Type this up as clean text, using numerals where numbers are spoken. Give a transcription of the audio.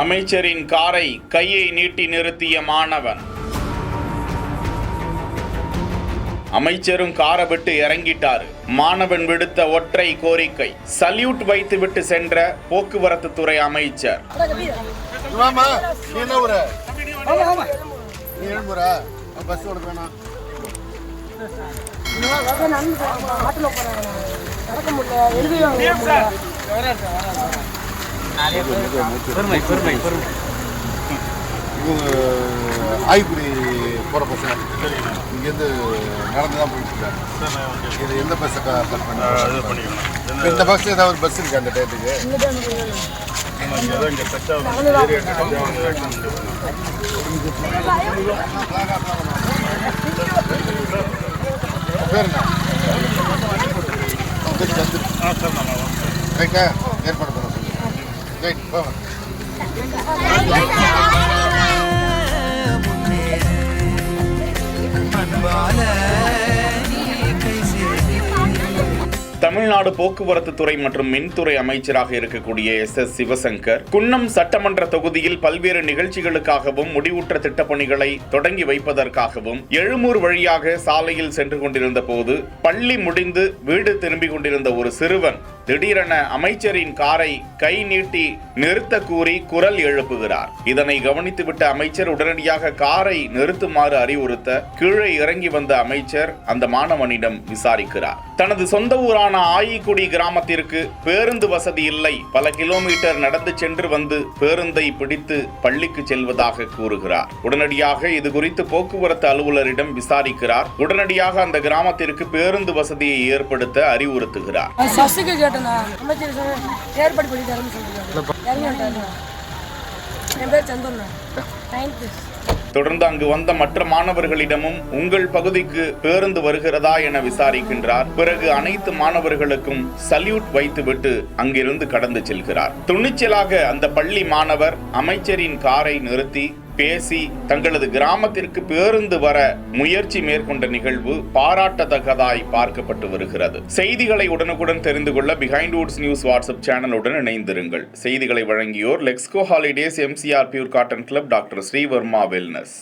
அமைச்சரின் காரை கையை நீட்டி நிறுத்திய மாணவன். அமைச்சரும் காரை விட்டு இறங்கிட்டாரு. மாணவன் விடுத்த ஒற்றை கோரிக்கை. சல்யூட் வைத்துவிட்டு சென்ற போக்குவரத்து துறை அமைச்சர். ஆய்குடி போகிற பசங்க இங்கேருந்து நடந்து தான் போயிட்டு இருக்காங்க. இது எந்த பஸ்ஸை கட் பண்ணி இந்த பஸ்ஸில் ஏதாவது ஒரு பஸ் இருக்கு அந்த டயத்துக்கு? பேர் என்ன? ரைட்டா ஏற்பாடு பண்ண சொல்லுங்கள். ரைட் போங்க. தமிழ்நாடு போக்குவரத்து துறை மற்றும் மின்துறை அமைச்சராக இருக்கக்கூடிய எஸ். சிவசங்கர் குன்னம் சட்டமன்ற தொகுதியில் பல்வேறு நிகழ்ச்சிகளுக்காகவும் முடிவுற்ற திட்டப்பணிகளை தொடங்கி வைப்பதற்காகவும் எழும்பூர் வழியாக சாலையில் சென்று கொண்டிருந்த போது பள்ளி முடிந்து வீடு திரும்பிக் கொண்டிருந்த ஒரு சிறுவன் திடீரென அமைச்சரின் காரை கை நீட்டி நிறுத்த கூறி குரல் எழுப்புகிறார். இதனை கவனித்துவிட்ட அமைச்சர் உடனடியாக காரை நிறுத்துமாறு அறிவுறுத்த கீழே இறங்கி வந்த அமைச்சர் அந்த மாணவனிடம் விசாரிக்கிறார். தனது சொந்த ஊரான ஆயிக்குடி கிராமத்திற்கு பேருந்து வசதி இல்லை, பல கிலோமீட்டர் நடந்து சென்று வந்து பேருந்தை பிடித்து பள்ளிக்கு செல்வதாக கூறுகிறார். உடனடியாக இது குறித்து போக்குவரத்து அலுவலரிடம் விசாரிக்கிறார். உடனடியாக அந்த கிராமத்திற்கு பேருந்து வசதியை ஏற்படுத்த அறிவுறுத்துகிறார். தொடர்ந்து அங்கு வந்த மற்ற மாணவர்களிடமும் உங்கள் பகுதிக்கு பேருந்து வருகிறதா என விசாரிக்கின்றார். பிறகு அனைத்து மாணவர்களுக்கும் சல்யூட் வைத்துவிட்டு அங்கிருந்து கடந்து செல்கிறார். துணிச்சலாக அந்த பள்ளி மாணவர் அமைச்சரின் காரை நிறுத்தி பேசி தங்களது கிராமத்திற்கு பேருந்து வர முயற்சி மேற்கொண்ட நிகழ்வு பாராட்டத்தக்கதாய் பார்க்கப்பட்டு வருகிறது. செய்திகளை உடனுக்குடன் தெரிந்து கொள்ள பிஹைண்ட் வுட்ஸ் நியூஸ் வாட்ஸ்அப் சேனலுடன் இணைந்திருங்கள். செய்திகளை வழங்கியோர் Lexco holidays, MCR pure cotton club, doctor Sreevarma wellness.